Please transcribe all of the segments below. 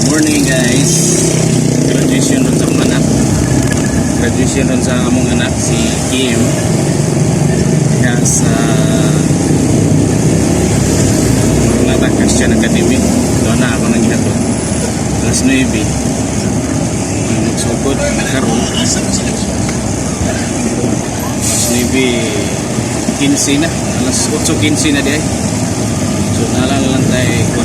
Morning guys. Graduation ron sa among anak. Graduation ron sa among anak si Kim. Kaya sa Lata Christian Academy. Doon na ako nanghihatod. Alas 9. Magsugod karon. Alas 9:15 na. Alas 8:15 na diay. So naalala lang tayo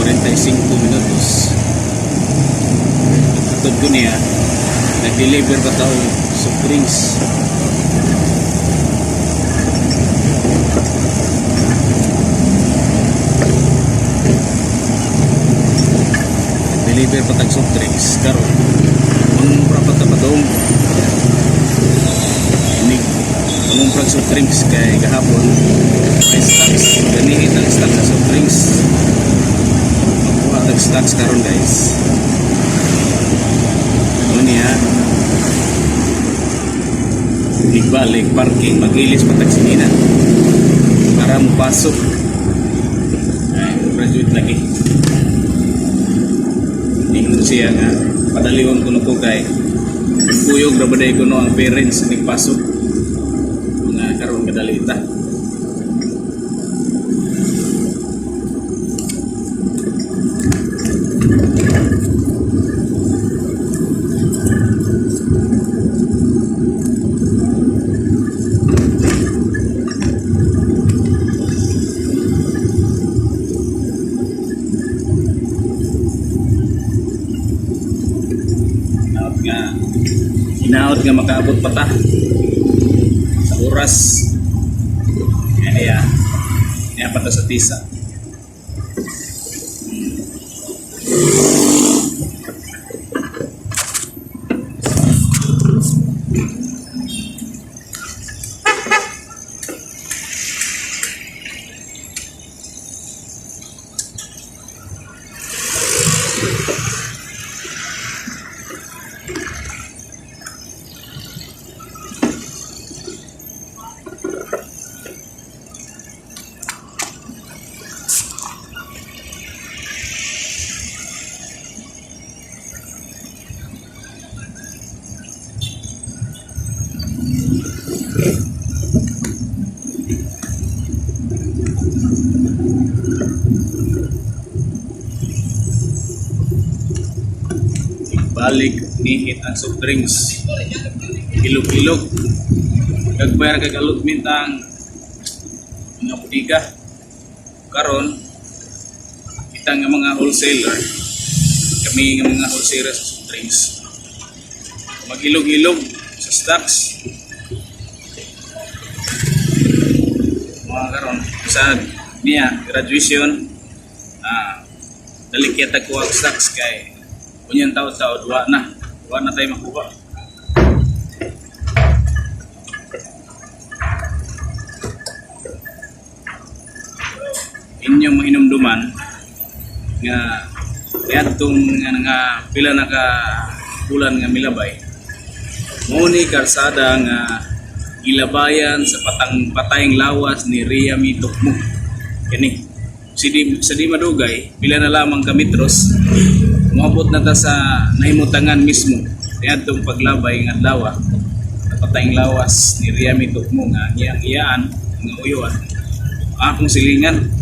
45 minutos. Atod ko niya, nag-deliver pa tao sa drinks. Nag-deliver pa tag soft drinks. Karon, anong rapat na patong? Anong prag soft drinks kay kahapon? May stocks. Ganihit ang stock na soft drinks. Stocks karon guys. Ano niya? Igbalik parking, magilis patag sinina para mapasok. Ay, graduate lagi. Ingon siya nga padaliwon ko ko kay kuyog ra baday ko no ang parents nagpasok. Nga karon kadalita. Hinaot nga makaabot pa ta sa oras. Kaya pa ta sa tisa. Balik nihit ang soft drinks. Ilog-ilog. Kagbayar kagalot mintang mga budiga. Karon kita nga mga wholesaler, kami nga mga wholesaler sa soft drinks, mag-ilog-ilog sa stocks. Mga karon sa niya graduation, dali kita kuha stocks kay kunyan tao-tao, duwa na tayo makuha. Inyong mahinumduman nga yatong nga pila na ka bulan nga milabay. Muni karsada nga gilabayan sa patayng lawas ni Ria Mitokmo. Kani sa di madugay, pila na lamang ka metros, umabot na ta sa nahimutangan mismo. Kaya itong paglabay ng adlaw, napatayang lawas ni Ria Mitokmo nga iyaan, nga uyuan. Akong silingan,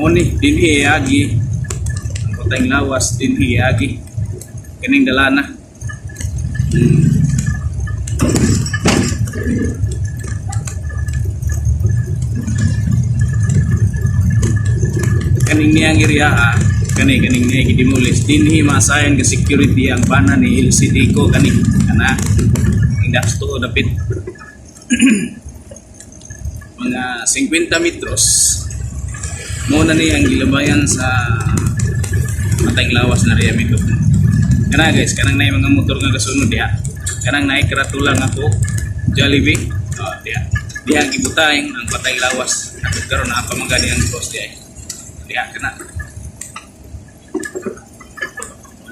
muni, dinhi iyagi, napatayang lawas, dinhi iyagi, kaning dalana. Kaning niyang iriya kaning niya gidimulis dinhi masayan ka security ang bana ni LCD ko kani kana indas to dapit mga 50 metros muna ni ang gilabayan sa matayng lawas na Ria Mitokmo. Kana guys, kanang nay mga motor nga kasunod diha, kanang nay karatulang ako Jollibee diha gibutayng ang patayng lawas karon na pa magani ang post diha kana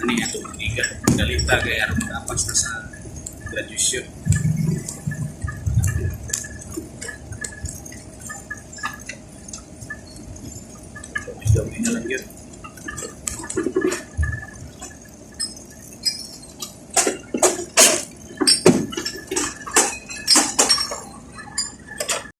ini ato tiga dalita kay aron makapas na sa graduation. Dami na lang yun.